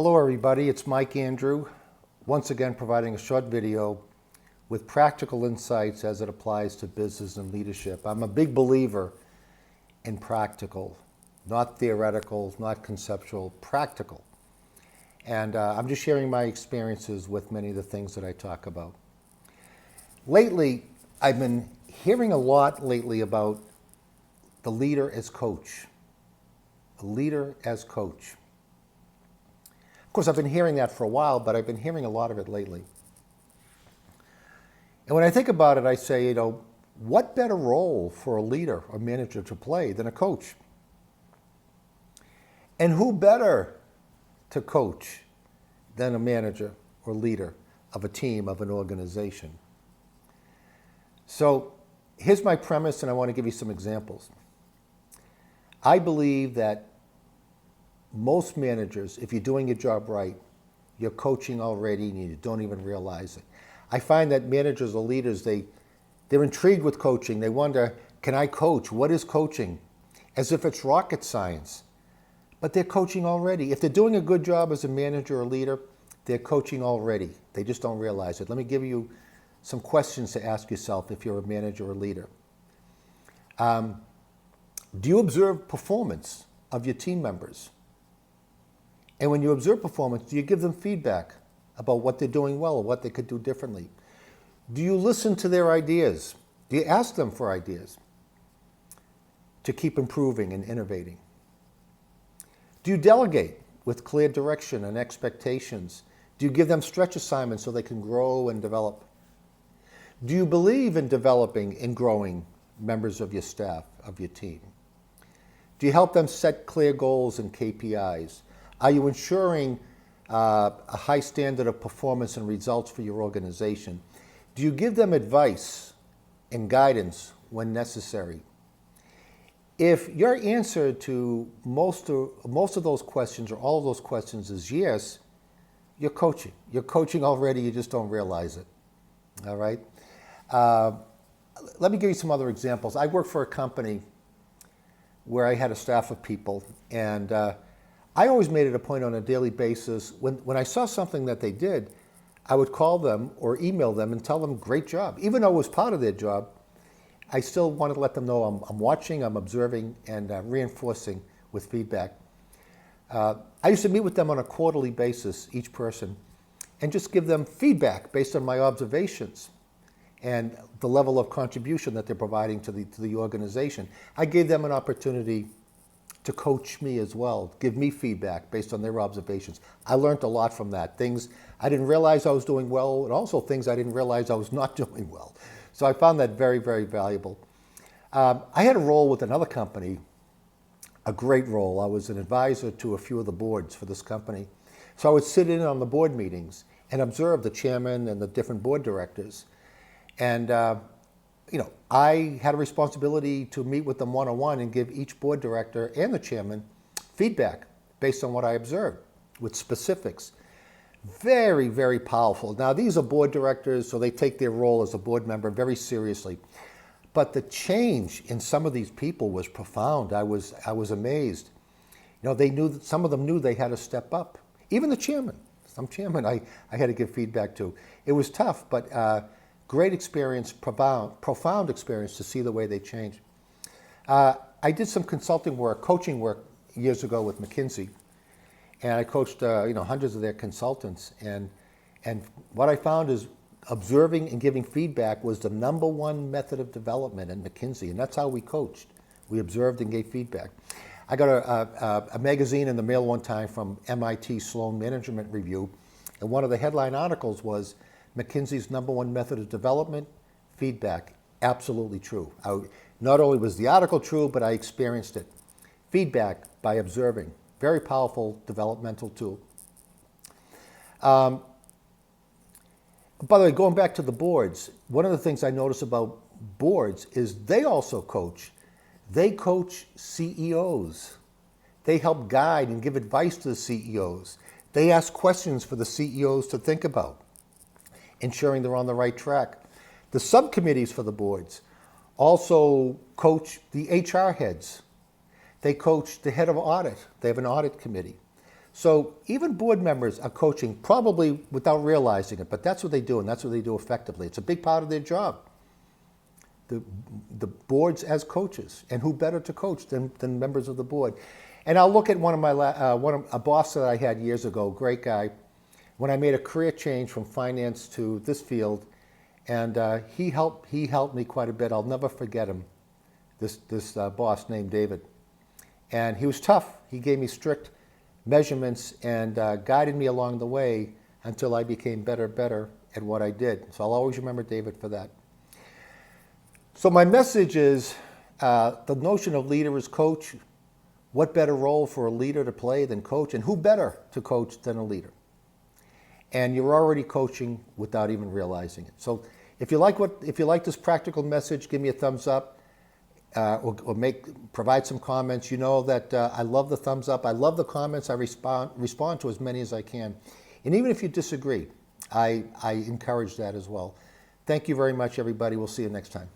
Hello everybody, it's Mike Andrew, once again providing a short video with practical insights as it applies to business and leadership. I'm a big believer in practical, not theoretical, not conceptual, practical. And I'm just sharing my experiences with many of the things that I talk about. Lately, I've been hearing a lot about the leader as coach. A leader as coach. Of course, I've been hearing that for a while, but I've been hearing a lot of it lately. And when I think about it, I say, what better role for a leader or manager to play than a coach? And who better to coach than a manager or leader of a team, of an organization? So here's my premise, and I want to give you some examples. I believe that most managers, if you're doing your job right, you're coaching already and you don't even realize it. I find that managers or leaders, they're intrigued with coaching. They wonder, can I coach? What is coaching? As if it's rocket science. But they're coaching already. If they're doing a good job as a manager or leader, they're coaching already. They just don't realize it. Let me give you some questions to ask yourself if you're a manager or leader. Do you observe performance of your team members? And when you observe performance, do you give them feedback about what they're doing well or what they could do differently? Do you listen to their ideas? Do you ask them for ideas to keep improving and innovating? Do you delegate with clear direction and expectations? Do you give them stretch assignments so they can grow and develop? Do you believe in developing and growing members of your staff, of your team? Do you help them set clear goals and KPIs? Are you ensuring a high standard of performance and results for your organization? Do you give them advice and guidance when necessary? If your answer to most of those questions or all of those questions is yes, you're coaching. You're coaching already, you just don't realize it. All right? Let me give you some other examples. I worked for a company where I had a staff of people, and I always made it a point on a daily basis, when I saw something that they did, I would call them or email them and tell them, great job. Even though it was part of their job, I still wanted to let them know I'm watching, I'm observing, and reinforcing with feedback. I used to meet with them on a quarterly basis, each person, and just give them feedback based on my observations and the level of contribution that they're providing to the organization. I gave them an opportunity to coach me as well, give me feedback based on their observations. I learned a lot from that. Things I didn't realize I was doing well, and also things I didn't realize I was not doing well. So I found that very, very valuable. I had a role with another company, a great role. I was an advisor to a few of the boards for this company. So I would sit in on the board meetings and observe the chairman and the different board directors. And I had a responsibility to meet with them one-on-one and give each board director and the chairman feedback based on what I observed with specifics. Very, very powerful. Now, these are board directors, so they take their role as a board member very seriously. But the change in some of these people was profound. I was amazed. They knew, some of them knew they had to step up. Even the chairman. Some chairman I had to give feedback to. It was tough, but great experience, profound experience to see the way they change. I did some consulting work, coaching work years ago with McKinsey, and I coached hundreds of their consultants. And what I found is observing and giving feedback was the #1 method of development in McKinsey, and that's how we coached. We observed and gave feedback. I got a magazine in the mail one time from MIT Sloan Management Review, and one of the headline articles was McKinsey's #1 method of development, feedback. Absolutely true. Not only was the article true, but I experienced it. Feedback by observing. Very powerful developmental tool. By the way, going back to the boards, one of the things I notice about boards is they also coach. They coach CEOs. They help guide and give advice to the CEOs. They ask questions for the CEOs to think about, ensuring they're on the right track. The subcommittees for the boards also coach the HR heads. They coach the head of audit. They have an audit committee. So even board members are coaching, probably without realizing it, but that's what they do, and that's what they do effectively. It's a big part of their job. The boards as coaches, and who better to coach than members of the board? And I'll look at a boss that I had years ago, great guy, when I made a career change from finance to this field, and he helped me quite a bit. I'll never forget him. This boss named David, and he was tough. He gave me strict measurements and guided me along the way until I became better at what I did. So I'll always remember David for that. So my message is the notion of leader is coach. What better role for a leader to play than coach? And who better to coach than a leader? And you're already coaching without even realizing it. So if you like this practical message, give me a thumbs up or provide some comments. You know that I love the thumbs up. I love the comments. I respond to as many as I can. And even if you disagree, I encourage that as well. Thank you very much, everybody. We'll see you next time.